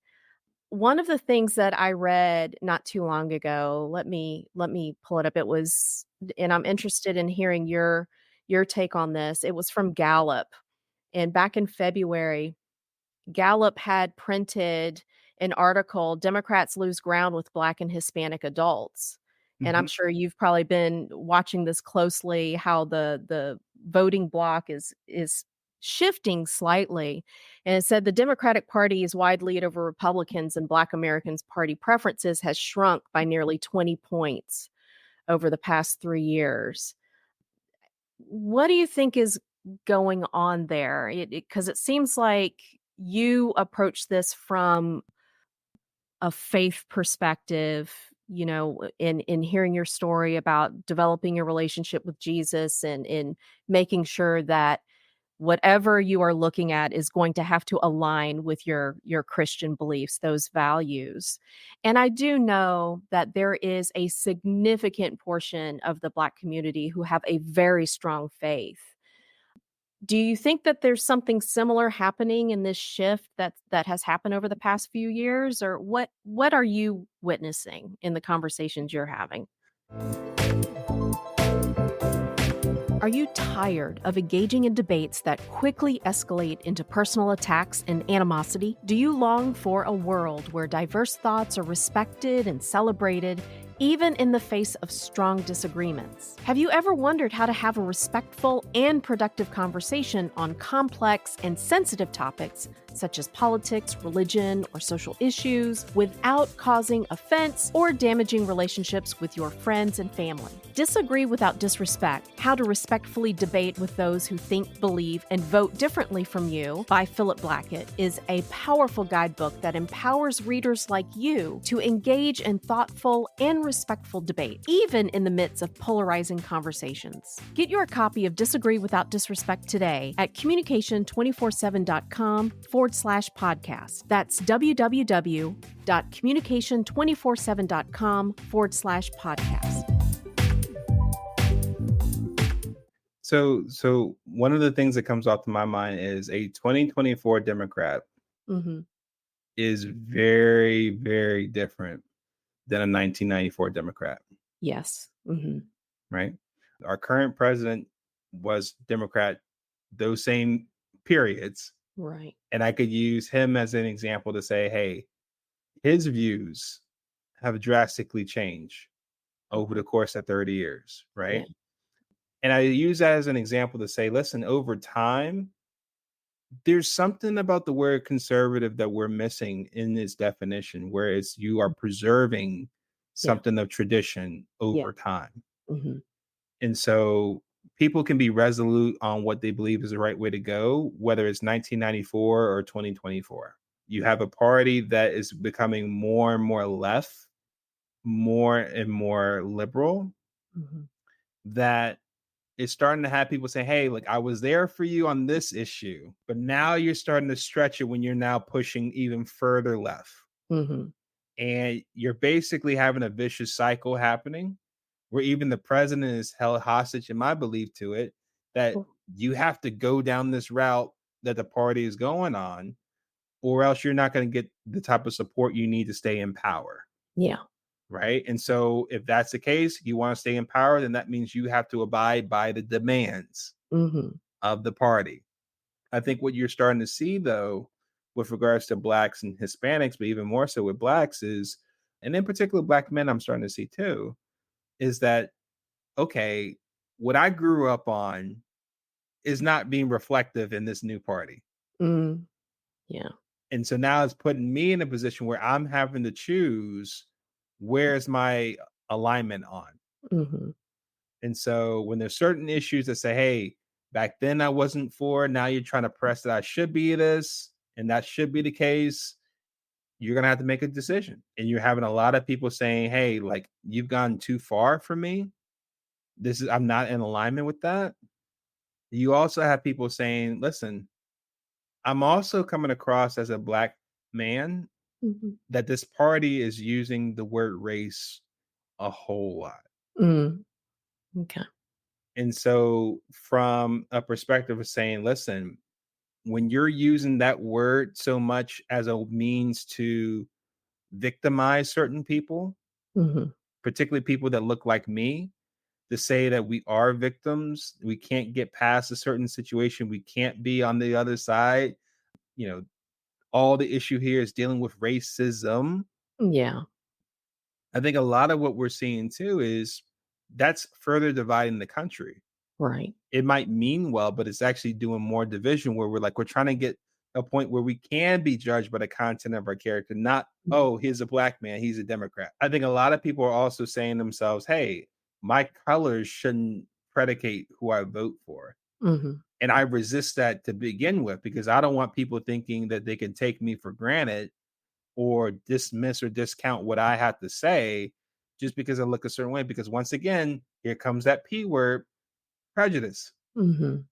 One of the things that I read not too long ago, let me pull it up. It was, and I'm interested in hearing your take on this. It was from Gallup. And back in February, Gallup had printed an article, Democrats Lose Ground with Black and Hispanic Adults. And I'm Mhm. sure you've probably been watching this closely, how the voting block is shifting slightly. And it said the Democratic Party's wide lead over Republicans and Black Americans' party preferences has shrunk by nearly 20 points over the past 3 years. What do you think is going on there? Because it seems like you approach this from a faith perspective, in hearing your story about developing your relationship with Jesus and in making sure that whatever you are looking at is going to have to align with your Christian beliefs, those values. And I do know that there is a significant portion of the Black community who have a very strong faith. Do you think that there's something similar happening in this shift that has happened over the past few years, or what are you witnessing in the conversations you're having? Are you tired of engaging in debates that quickly escalate into personal attacks and animosity? Do you long for a world where diverse thoughts are respected and celebrated, even in the face of strong disagreements? Have you ever wondered how to have a respectful and productive conversation on complex and sensitive topics such as politics, religion, or social issues without causing offense or damaging relationships with your friends and family? Disagree Without Disrespect: How to Respectfully Debate with Those Who Think, Believe, and Vote Differently from You by Philip Blackett is a powerful guidebook that empowers readers like you to engage in thoughtful and respectful debate, even in the midst of polarizing conversations. Get your copy of Disagree Without Disrespect today at communication247.com/podcast. That's www.communication247.com/podcast. So one of the things that comes off to my mind is a 2024 Democrat Mhm. is very, very different than a 1994 Democrat, Yes. Mhm. right? Our current president was Democrat those same periods. Right. And I could use him as an example to say, hey, his views have drastically changed over Mhm. the course of 30 years, Yeah. right? And I use that as an example to say, listen, over time, there's something about the word conservative that we're missing in its definition, whereas you are preserving Yeah. something of tradition Yeah. over time. Mhm. And so people can be resolute on what they believe is the right way to go, whether it's 1994 or 2024. You have a party that is becoming more and more left, more and more liberal, Mhm. that it's starting to have people say, "Hey, like I was there for you on this issue, but now you're starting to stretch it when you're now pushing even further left." Mhm. And you're basically having a vicious cycle happening where even the president is held hostage, in my belief, to it, that Cool. you have to go down this route that the party is going on, or else you're not going to get the type of support you need to stay in power. Yeah. Right. And so, if that's the case, you want to stay in power, then that means you have to abide by the demands Mhm. of the party. I think what you're starting to see, though, with regards to blacks and Hispanics, but even more so with blacks, is, and in particular, black men, I'm starting to see too, is that, okay, what I grew up on is not being reflective in this new party. Mm. Yeah. And so now it's putting me in a position where I'm having to choose where's my alignment on. Mhm. And so when there's certain issues that say, hey, back then I wasn't for, now you're trying to press that I should be this, and that should be the case, you're gonna have to make a decision. And you're having a lot of people saying, hey, like you've gone too far for me. This is I'm not in alignment with that. You also have people saying, listen, I'm also coming across as a black man Mhm. that this party is using the word race a whole lot. Mm. Okay. And so, from a perspective of saying, listen, when you're using that word so much as a means to victimize certain people, Mhm. particularly people that look like me, to say that we are victims, we can't get past a certain situation, we can't be on the other side. You know, all the issue here is dealing with racism. Yeah. I think a lot of what we're seeing too is that's further dividing the country. Right. It might mean well, but it's actually doing more division where we're trying to get a point where we can be judged by the content of our character, not, Mm. oh, he's a black man, he's a Democrat. I think a lot of people are also saying to themselves, hey, my colors shouldn't predicate who I vote for. Mhm. And I resist that to begin with because I don't want people thinking that they can take me for granted or dismiss or discount what I have to say just because I look a certain way. Because once again, here comes that P word, prejudice. Mhm.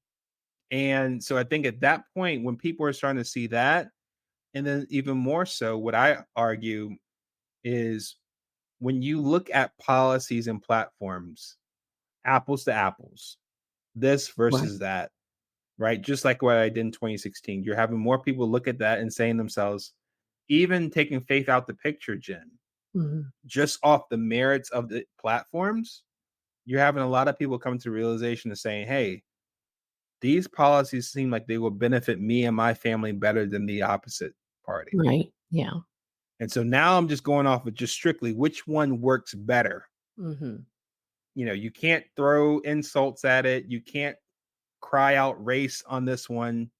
And so I think at that point, when people are starting to see that, and then even more so, what I argue is when you look at policies and platforms, apples to apples, this Right. versus that, right? Just like what I did in 2016, you're having more people look at that and saying to themselves, even taking faith out the picture, Jen, Mhm. just off the merits of the platforms, you're having a lot of people come to realization of saying, hey, these policies seem like they will benefit me and my family better than the opposite party. Right. Yeah. And so now I'm just going off of just strictly which one works better. Mhm. You know, you can't throw insults at it. You can't cry out race on this one.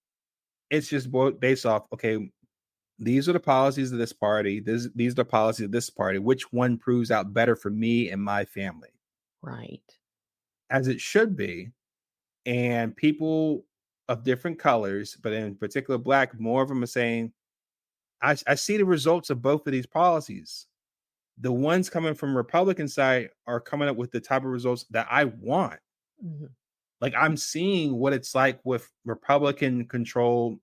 It's just based off, okay, these are the policies of this party. These are the policies of this party. Which one proves out better for me and my family? Right. As it should be. And people of different colors, but in particular black, more of them are saying, I see the results of both of these policies. The ones coming from Republican side are coming up with the type of results that I want. Mhm. Like I'm seeing what it's like with Republican control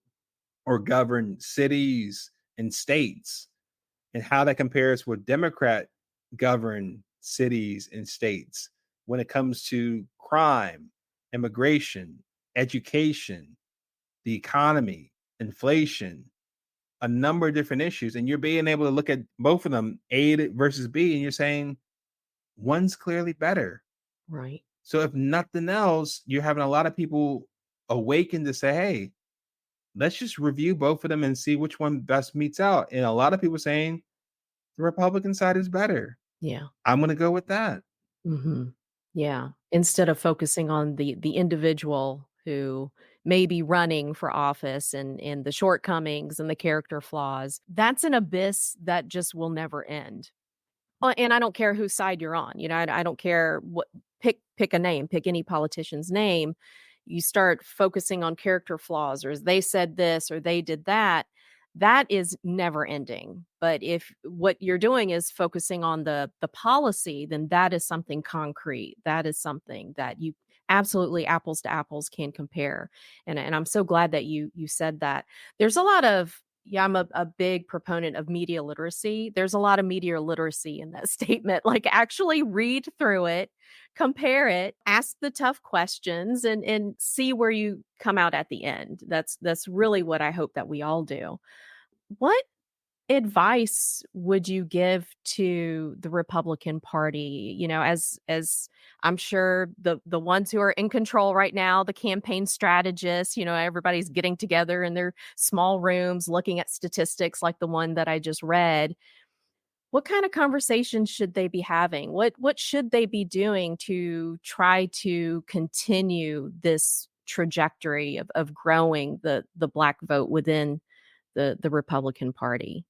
or governed cities and states and how that compares with Democrat governed cities and states when it comes to crime, immigration, education, the economy, inflation, a number of different issues. And you're being able to look at both of them, A versus B, and you're saying one's clearly better. Right. So if nothing else, you're having a lot of people awaken to say, hey, let's just review both of them and see which one best meets out. And a lot of people saying the Republican side is better. Yeah. I'm going to go with that. Mhm. Yeah. Instead of focusing on the individual who may be running for office and the shortcomings and the character flaws, that's an abyss that just will never end. And I don't care whose side you're on, I don't care what pick a name, pick any politician's name. You start focusing on character flaws or they said this or they did that, that is never ending. But if what you're doing is focusing on the policy, then that is something concrete. That is something that you absolutely apples to apples can compare. And I'm so glad that you said that. There's a lot of yeah, I'm a big proponent of media literacy. There's a lot of media literacy in that statement. Like actually read through it, compare it, ask the tough questions and see where you come out at the end. That's really what I hope that we all do. What advice would you give to the Republican Party? You know, as I'm sure the ones who are in control right now, the campaign strategists, you know, everybody's getting together in their small rooms looking at statistics like the one that I just read. What kind of conversations should they be having? What should they be doing to try to continue this trajectory of growing the black vote within the Republican Party?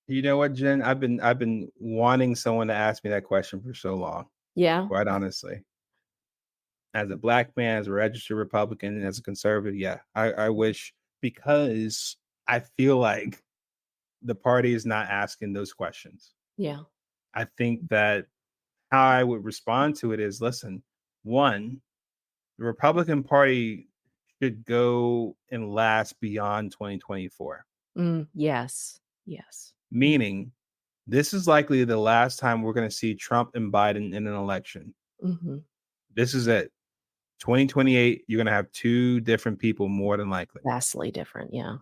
You know what, Jen? I've been wanting someone to ask me that question for so long, Yeah. quite honestly. As a black man, as a registered Republican, and as a conservative, yeah, I wish, because I feel like the party is not asking those questions. Yeah. I think that how I would respond to it is, listen, one, the Republican Party should go and last beyond 2024. Yes. Yes. Meaning, this is likely the last time we're going to see Trump and Biden in an election. Mhm. This is it. 2028, you're going to have two different people more than likely. Vastly different, yeah.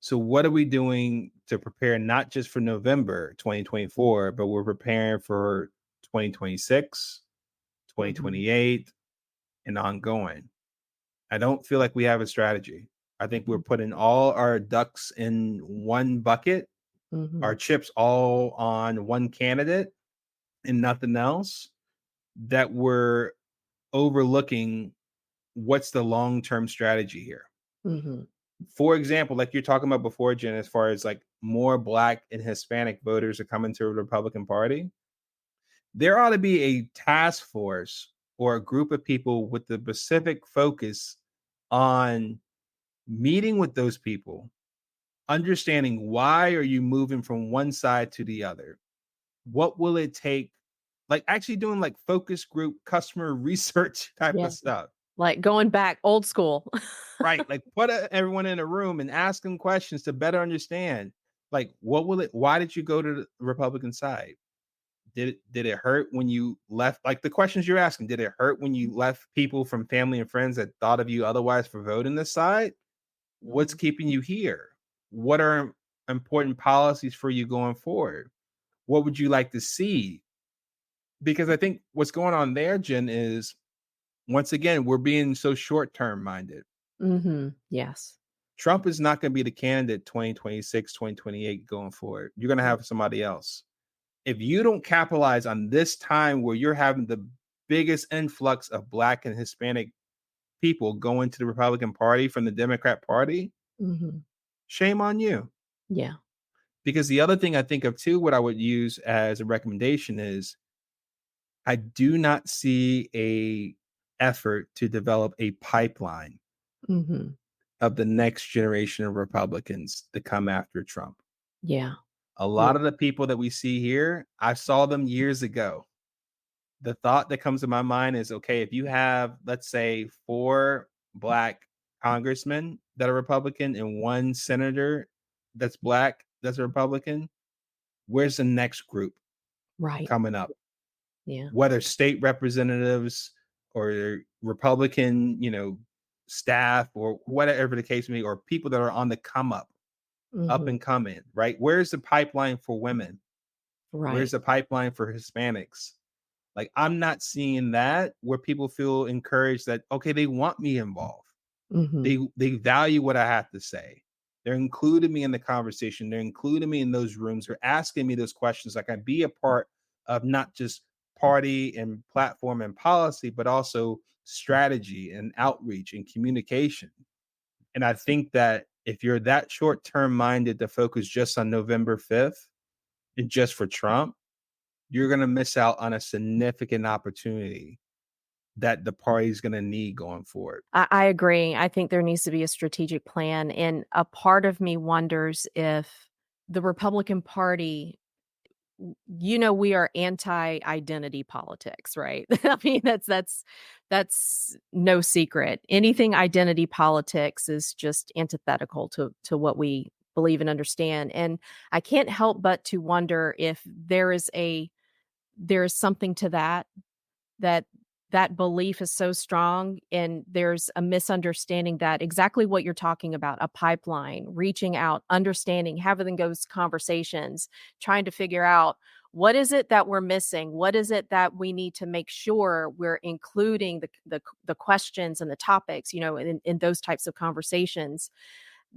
So, what are we doing to prepare not just for November 2024, but we're preparing for 2026, Mhm. 2028, and ongoing? I don't feel like we have a strategy. I think we're Mhm. putting all our ducks in one bucket, our Mhm. chips all on one candidate and nothing else, that we're overlooking what's the long-term strategy here. Mhm. For example, like you're talking about before, Jen, as far as like more Black and Hispanic voters are coming to the Republican Party, there ought to be a task force or a group of people with the specific focus on meeting with those people, understanding why are you moving from one side to the other? What will it take? Like actually doing like focus group customer research type Yeah. of stuff. Like going back old school. Right, like, put everyone in a room and ask them questions to better understand, like, what will it why did you go to the Republican side? Did it hurt when you left? Like, the questions you're asking, did it hurt when you left people from family and friends that thought of you otherwise for voting this side? What's Mhm. keeping you here? What are important policies for you going forward? What would you like to see? Because I think what's going on there, Jen, is once again, we're being so short-term minded. Mhm. Yes. Trump is not going to be the candidate 2026, 2028 going forward. You're going to Mm. have somebody else. If you don't capitalize on this time where you're having the biggest influx of Black and Hispanic people going to the Republican Party from the Democrat Party, Mhm. shame on you. Yeah. Because the other thing I think of too, what I would use as a recommendation is I do not see a effort to develop a pipeline Mhm. of the next generation of Republicans to come after Trump. Yeah. A Yeah. lot of the people that we see here, I saw them years ago. The thought that comes to my mind is, okay, if you have, let's say, 4 Black congressmen that are Republican and 1 senator that's Black that's a Republican, where's the next group Right. coming up? Yeah. Whether state representatives or Republican, staff or whatever the case may be, or people that are on the come up Mhm. and coming, right? Where's the pipeline for women? Where's Right. the pipeline for Hispanics? Like, I'm not seeing that where people feel encouraged that, okay, they want me involved. Mhm. They value what I have to say. They're including me in the conversation. They're including me in those rooms. They're asking me those questions. Like I be a part of not just party and platform and policy, but also strategy and outreach and communication. And I think that if you're that short term minded to focus just on November 5th and just for Trump, you're going to miss out on a significant opportunity that the party's going to need going forward. I agree. I think there needs to be a strategic plan. And a part of me wonders if the Republican Party we are anti-identity politics, right? I mean, that's no secret. Anything identity politics is just antithetical to what we believe and understand. And I can't help but to wonder if there is something to that that belief is so strong, and there's a misunderstanding that exactly what you're talking about, a pipeline, reaching out, understanding, having those conversations, trying to figure out what is it that we're missing? What is it that we need to make sure we're including the questions and the topics, in those types of conversations.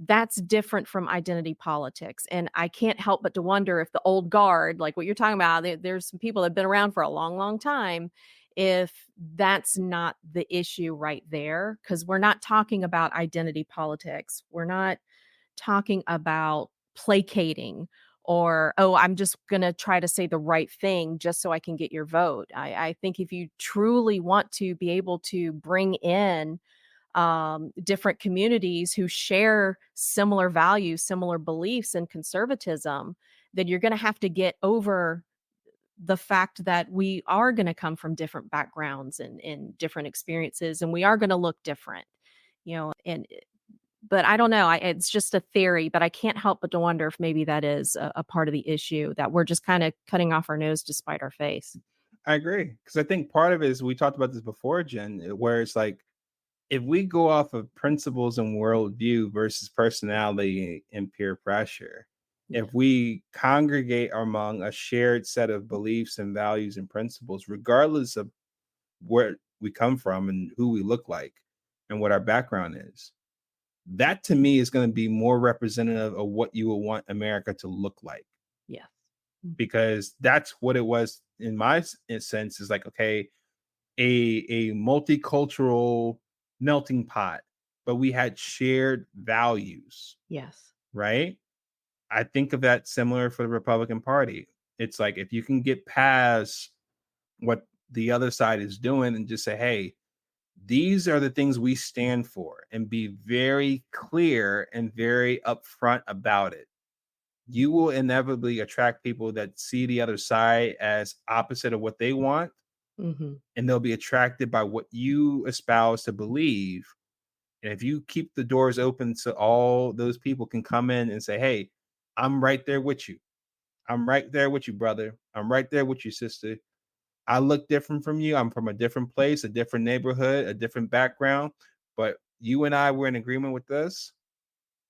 That's different from identity politics, and I can't help but to wonder if the old guard, like what you're talking about, there's some people that have been around for a long, long time, if that's not the issue right there, because we're not talking about identity politics. We're not talking about placating or, "Oh, I'm just gonna try to say the right thing just so I can get your vote." I think if you truly want to be able to bring in different communities who share similar values, similar beliefs, and conservatism, then you're going to have to get over the fact that we are going to come from different backgrounds and different experiences, and we are going to look different, but I don't know. It's just a theory, but I can't help but to wonder if maybe that is a part of the issue, that we're just kind of cutting off our nose to spite our face. I agree because I think part of it is we talked about this before, Jen, where it's like if we go off of principles and worldview versus personality and peer pressure, Yeah. if we congregate among a shared set of beliefs and values and principles, regardless of where we come from and who we look like and what our background is, that to me is going to be more representative of what you would want America to look like. Yeah. Because that's what it was in my sense is like, okay, a multicultural melting pot, but we had shared values, Yes. right? I think of that similar for the Republican Party. It's like if you can get past what the other side is doing and just say, hey, these are the things we stand for, and be very clear and very upfront about it, you will inevitably attract people that see the other side as opposite of what they want, Hmm. and they'll be attracted by what you espouse to believe. And if you keep the doors open so all those people can come in and say, hey, I'm right there with you. I'm right there with you, brother. I'm right there with you, sister. I look different from you. I'm from a different place, a different neighborhood, a different background. But you and I were in agreement with this.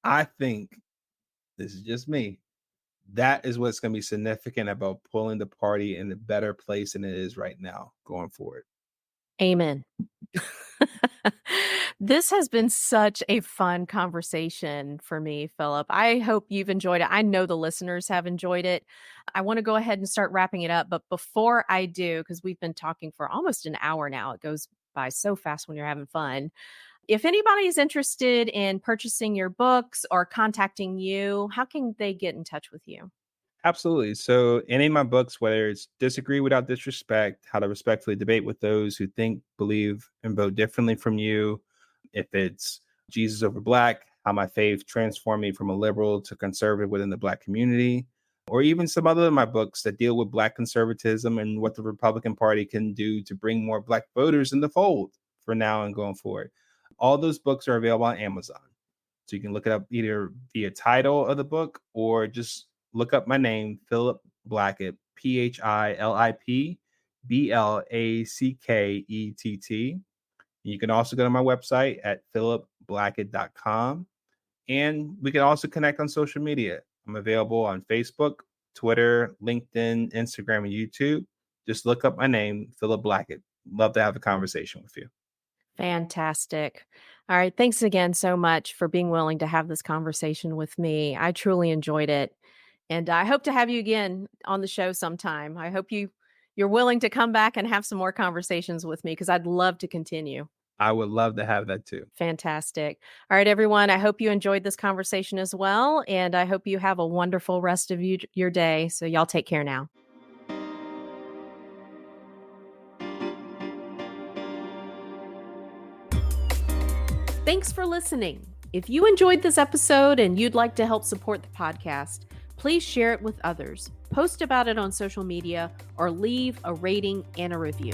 I think this is just me. That is what's going to be significant about pulling the party in a better place than it is right now going forward. Amen. This has been such a fun conversation for me, Philip. I hope you've enjoyed it. I know the listeners have enjoyed it. I want to go ahead and start wrapping it up. But before I do, because we've been talking for almost an hour now, it goes by so fast when you're having fun. If anybody's interested in purchasing your books or contacting you, how can they get in touch with you? Absolutely. So, any of my books, whether it's Disagree Without Disrespect, How to Respectfully Debate with Those Who Think, Believe, and Vote Differently from You, if it's Jesus Over Black, How My Faith Transformed Me from a Liberal to Conservative Within the Black Community, or even some other of my books that deal with Black conservatism and what the Republican Party can do to bring more Black voters in the fold for now and going forward. All those books are available on Amazon. So you can look it up either via title of the book or just look up my name, Philip Blackett, PhilipBlackett. You can also go to my website at philipblackett.com. And we can also connect on social media. I'm available on Facebook, Twitter, LinkedIn, Instagram, and YouTube. Just look up my name, Philip Blackett. Love to have a conversation with you. Fantastic. All right. Thanks again so much for being willing to have this conversation with me. I truly enjoyed it. And I hope to have you again on the show sometime. I hope you're willing to come back and have some more conversations with me, because I'd love to continue. I would love to have that too. Fantastic. All right, everyone. I hope you enjoyed this conversation as well. And I hope you have a wonderful rest of your day. So y'all take care now. Thanks for listening. If you enjoyed this episode and you'd like to help support the podcast, Please share it with others, post about it on social media, or leave a rating and a review.